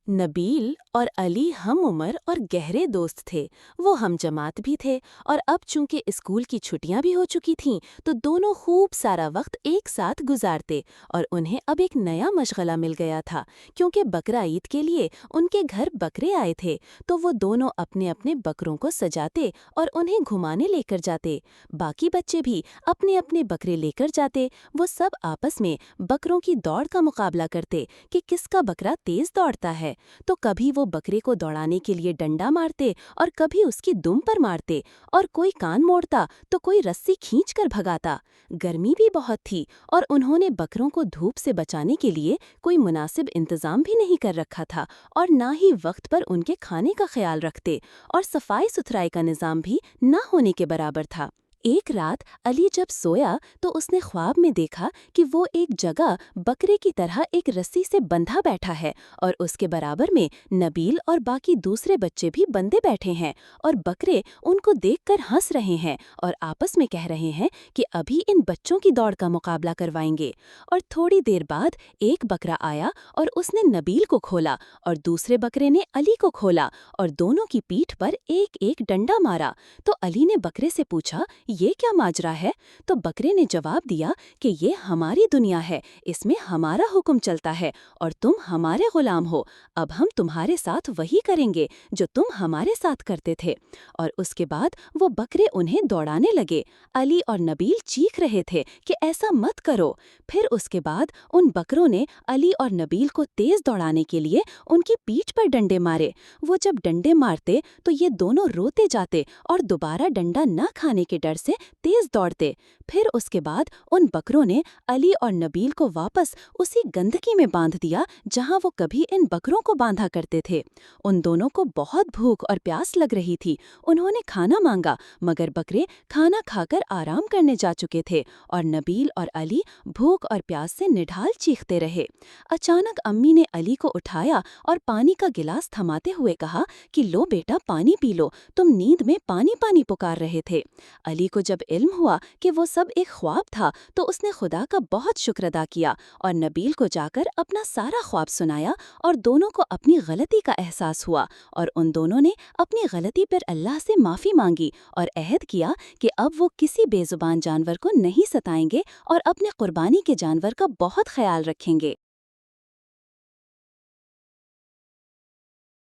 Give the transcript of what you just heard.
نبیل اور علی ہم عمر اور گہرے دوست تھے۔ وہ ہم جماعت بھی تھے اور اب چونکہ اسکول کی چھٹیاں بھی ہو چکی تھیں تو دونوں خوب سارا وقت ایک ساتھ گزارتے، اور انہیں اب ایک نیا مشغلہ مل گیا تھا کیونکہ بقرہ عید کے لیے ان کے گھر بکرے آئے تھے، تو وہ دونوں اپنے اپنے بکروں کو سجاتے اور انہیں گھمانے لے کر جاتے۔ باقی بچے بھی اپنے اپنے بکرے لے کر جاتے۔ وہ سب آپس میں بکروں کی دوڑ کا مقابلہ کرتے کہ کس کا بکرا تیز دوڑتا ہے۔ تو کبھی وہ بکرے کو دوڑانے کے لیے ڈنڈا مارتے اور کبھی اس کی دم پر مارتے، اور کوئی کان موڑتا تو کوئی رسی کھینچ کر بھگاتا۔ گرمی بھی بہت تھی اور انہوں نے بکروں کو دھوپ سے بچانے کے لیے کوئی مناسب انتظام بھی نہیں کر رکھا تھا، اور نہ ہی وقت پر ان کے کھانے کا خیال رکھتے، اور صفائی ستھرائی کا نظام بھی نہ ہونے کے برابر تھا۔ ایک رات علی جب سویا تو اس نے خواب میں دیکھا کہ وہ ایک جگہ بکرے کی طرح ایک رسی سے بندھا بیٹھا ہے، اور اس کے برابر میں نبیل اور باقی دوسرے بچے بھی بندھے بیٹھے ہیں، اور بکرے ان کو دیکھ کر ہنس رہے ہیں اور آپس میں کہہ رہے ہیں کہ ابھی ان بچوں کی دوڑ کا مقابلہ کروائیں گے۔ اور تھوڑی دیر بعد ایک بکرا آیا اور اس نے نبیل کو کھولا، اور دوسرے بکرے نے علی کو کھولا، اور دونوں کی پیٹھ پر ایک ایک ڈنڈا مارا۔ تو علی نے بکرے سے پوچھا، یہ کیا ماجرا ہے؟ تو بکرے نے جواب دیا کہ یہ ہماری دنیا ہے، اس میں ہمارا حکم چلتا ہے اور تم ہمارے غلام ہو۔ اب ہم تمہارے ساتھ وہی کریں گے جو تم ہمارے ساتھ کرتے تھے۔ اور اس کے بعد وہ بکرے انہیں دوڑانے لگے۔ علی اور نبیل چیخ رہے تھے کہ ایسا مت کرو۔ پھر اس کے بعد ان بکروں نے علی اور نبیل کو تیز دوڑانے کے لیے ان کی پیٹھ پر ڈنڈے مارے۔ وہ جب ڈنڈے مارتے تو یہ دونوں روتے جاتے اور دوبارہ ڈنڈا نہ کھانے کے ڈر سے تیز دوڑتے۔ پھر اس کے بعد ان بکروں نے علی اور نبیل کو واپس اسی گندگی میں باندھ دیا جہاں وہ کبھی ان بکروں کو باندھا کرتے تھے۔ ان دونوں کو بہت بھوک اور پیاس لگ رہی تھی۔ انہوں نے کھانا مانگا مگر بکرے کھانا کھا کر آرام کرنے جا چکے تھے، اور نبیل اور علی بھوک اور پیاس سے نڈھال چیختے رہے۔ اچانک امی نے علی کو اٹھایا اور پانی کا گلاس تھماتے ہوئے کہا کہ لو بیٹا پانی پی لو، تم نیند میں پانی پانی پکار رہے تھے۔ علی کو جب علم ہوا کہ وہ سب ایک خواب تھا تو اس نے خدا کا بہت شکر ادا کیا اور نبیل کو جا کر اپنا سارا خواب سنایا، اور دونوں کو اپنی غلطی کا احساس ہوا، اور ان دونوں نے اپنی غلطی پر اللہ سے معافی مانگی اور عہد کیا کہ اب وہ کسی بے زبان جانور کو نہیں ستائیں گے اور اپنے قربانی کے جانور کا بہت خیال رکھیں گے۔